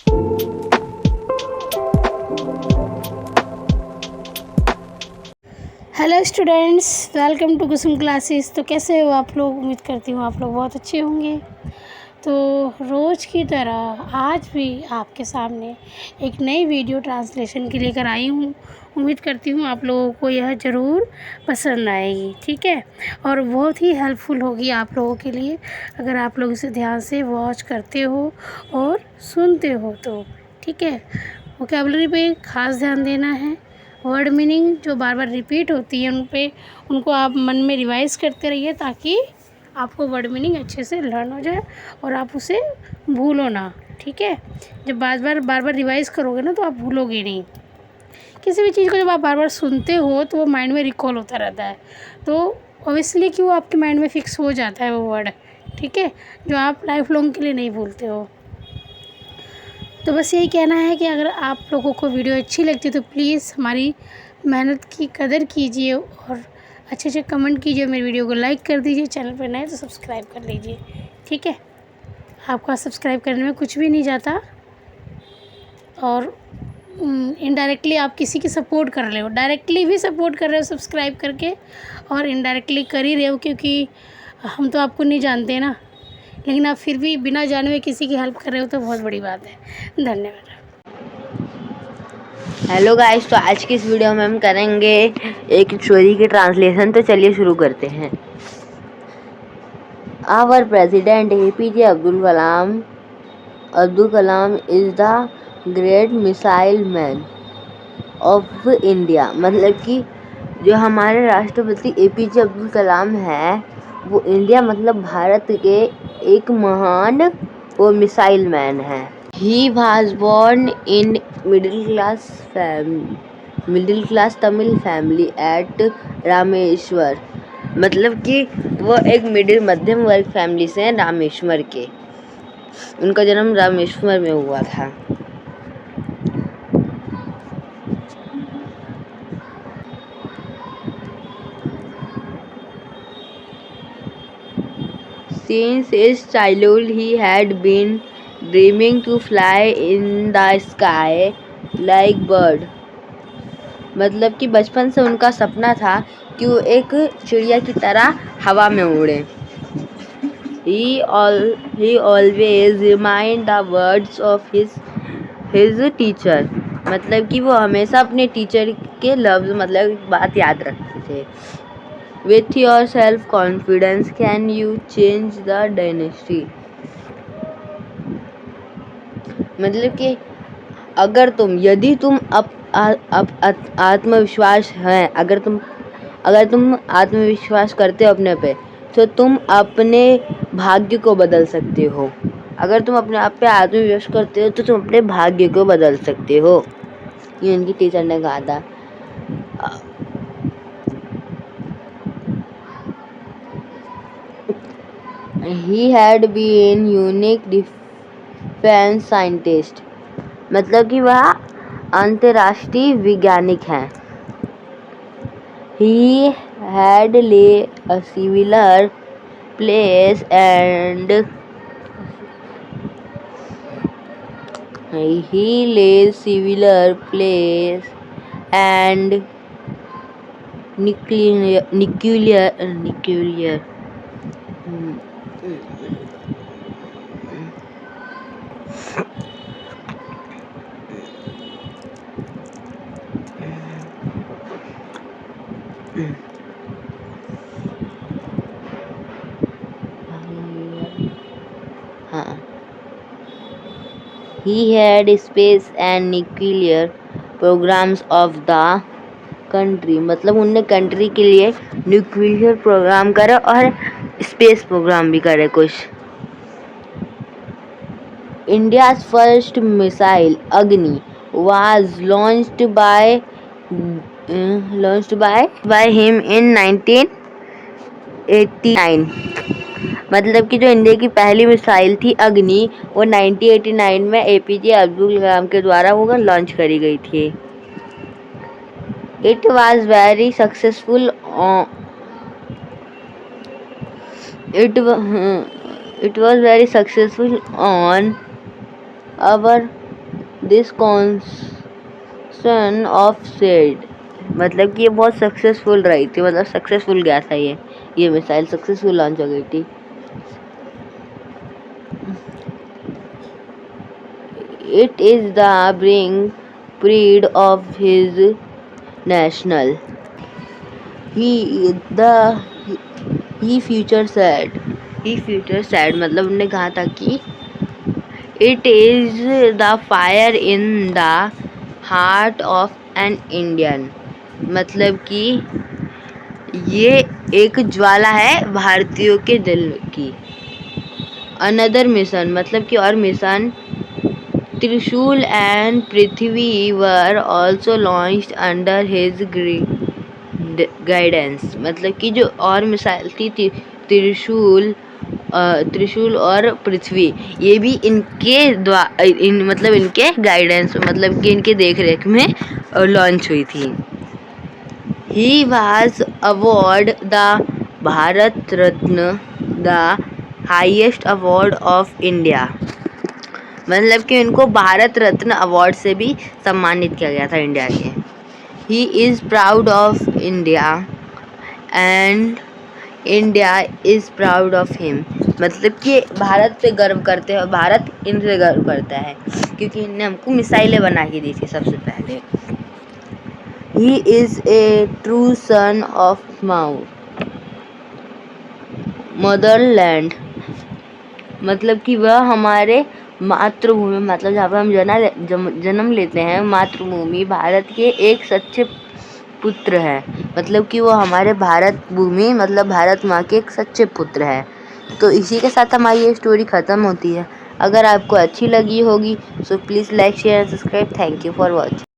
Hello students, welcome to Kusum classes. तो कैसे हो आप लोग? उम्मीद करती हूँ आप लोग बहुत अच्छे होंगे। तो रोज़ की तरह आज भी आपके सामने एक नई वीडियो ट्रांसलेशन के लेकर आई हूँ। उम्मीद करती हूँ आप लोगों को यह ज़रूर पसंद आएगी, ठीक है। और बहुत ही हेल्पफुल होगी आप लोगों के लिए अगर आप लोग इसे ध्यान से वॉच करते हो और सुनते हो तो, ठीक है। वोकैबुलरी पे ख़ास ध्यान देना है। वर्ड मीनिंग जो बार बार रिपीट होती है उनको आप मन में रिवाइज़ करते रहिए ताकि आपको वर्ड मीनिंग अच्छे से लर्न हो जाए और आप उसे भूलो ना, ठीक है। जब बार बार रिवाइज़ करोगे ना तो आप भूलोगे नहीं। किसी भी चीज़ को जब आप बार बार सुनते हो तो वो माइंड में रिकॉल होता रहता है, तो ऑब्वियसली कि वो आपके माइंड में फ़िक्स हो जाता है वो वर्ड, ठीक है, जो आप लाइफ लॉन्ग के लिए नहीं भूलते हो। तो बस यही कहना है कि अगर आप लोगों को वीडियो अच्छी लगती है तो प्लीज़ हमारी मेहनत की कदर कीजिए और अच्छे अच्छे कमेंट कीजिए, मेरी वीडियो को लाइक कर दीजिए, चैनल पर नए तो सब्सक्राइब कर लीजिए, ठीक है। आपका सब्सक्राइब करने में कुछ भी नहीं जाता और इनडायरेक्टली आप किसी की सपोर्ट कर रहे हो, डायरेक्टली भी सपोर्ट कर रहे हो सब्सक्राइब करके और इनडायरेक्टली कर ही रहे हो क्योंकि हम तो आपको नहीं जानते ना, लेकिन आप फिर भी बिना जाने हुए किसी की हेल्प कर रहे हो तो बहुत बड़ी बात है। धन्यवाद। हेलो गाइस, तो आज की इस वीडियो में हम करेंगे एक स्टोरी की ट्रांसलेशन। तो चलिए शुरू करते हैं। Our president APJ Abdul Kalam is the great missile man of India. मतलब कि जो हमारे राष्ट्रपति APJ अब्दुल कलाम है वो इंडिया मतलब भारत के एक महान वो मिसाइल मैन है। He was born in middle class Tamil family at Rameshwar. मतलब कि वो एक मध्यम वर्ग फैमिली से हैं रामेश्वर के। उनका जन्म रामेश्वर में हुआ था। Since his childhood he had been dreaming to fly in the sky like bird। मतलब कि बचपन से उनका सपना था कि वो एक चिड़िया की तरह हवा में उड़े। He always remind the words of his teacher। मतलब कि वो हमेशा अपने टीचर के लफ्ज़ मतलब बात याद रखते थे। With your self confidence can you change the dynasty। मतलब कि यदि तुम आत्मविश्वास है, अगर तुम आत्मविश्वास करते हो अपने पे तो तुम अपने भाग्य को बदल सकते हो। अगर तुम अपने आप पे आत्मविश्वास करते हो तो तुम अपने भाग्य को बदल सकते हो। ये उनकी टीचर ने कहा था। He had been unique defense scientist। मतलब कि वह अंतर्राष्ट्रीय वैज्ञानिक हैं। He had lay a similar place and nuclear He had space and nuclear programs of the country। मतलब उनने कंट्री के लिए न्यूक्लियर प्रोग्राम करे और स्पेस प्रोग्राम भी करे कुछ। India's first missile Agni was launched by him in 1989। मतलब कि जो इंडिया की पहली मिसाइल थी अग्नि वो 1989 में APJ अब्दुल कलाम के द्वारा वो लॉन्च करी गई थी। It was very successful on our this कॉन्सन of said, मतलब कि ये बहुत सक्सेसफुल रही थी, मतलब सक्सेसफुल गया था ये मिसाइल सक्सेसफुल लॉन्च हो गई थी। It is the bring preyed of his national he future sad मतलब उन्होंने कहा था कि it is the fire in the heart of an Indian, मतलब कि ये एक ज्वाला है भारतीयों के दिल की। अनदर मिशन मतलब कि और मिशन त्रिशूल and Prithvi were also launched under his guidance, मतलब कि जो और मिसाइल थी त्रिशूल और पृथ्वी, ये भी मतलब इनके गाइडेंस मतलब कि इनके देख रेख में लॉन्च हुई थी। He was award the Bharat Ratna, the highest award of India, मतलब कि इनको भारत रत्न अवार्ड से भी सम्मानित किया गया था इंडिया के। He is proud of India and India is proud of him, मतलब कि भारत पे गर्व करते हैं और भारत इनसे गर्व करता है क्योंकि इनने हमको मिसाइलें बना के दी थी सबसे पहले। He is a true son of Motherland, मतलब कि वह हमारे मातृभूमि, मतलब जहाँ पर हम जन्म लेते हैं, मातृभूमि भारत के एक सच्चे पुत्र है, मतलब कि वो हमारे भारत भूमि मतलब भारत माँ के एक सच्चे पुत्र है। तो इसी के साथ हमारी ये स्टोरी ख़त्म होती है। अगर आपको अच्छी लगी होगी so please like share and subscribe. Thank you for watching.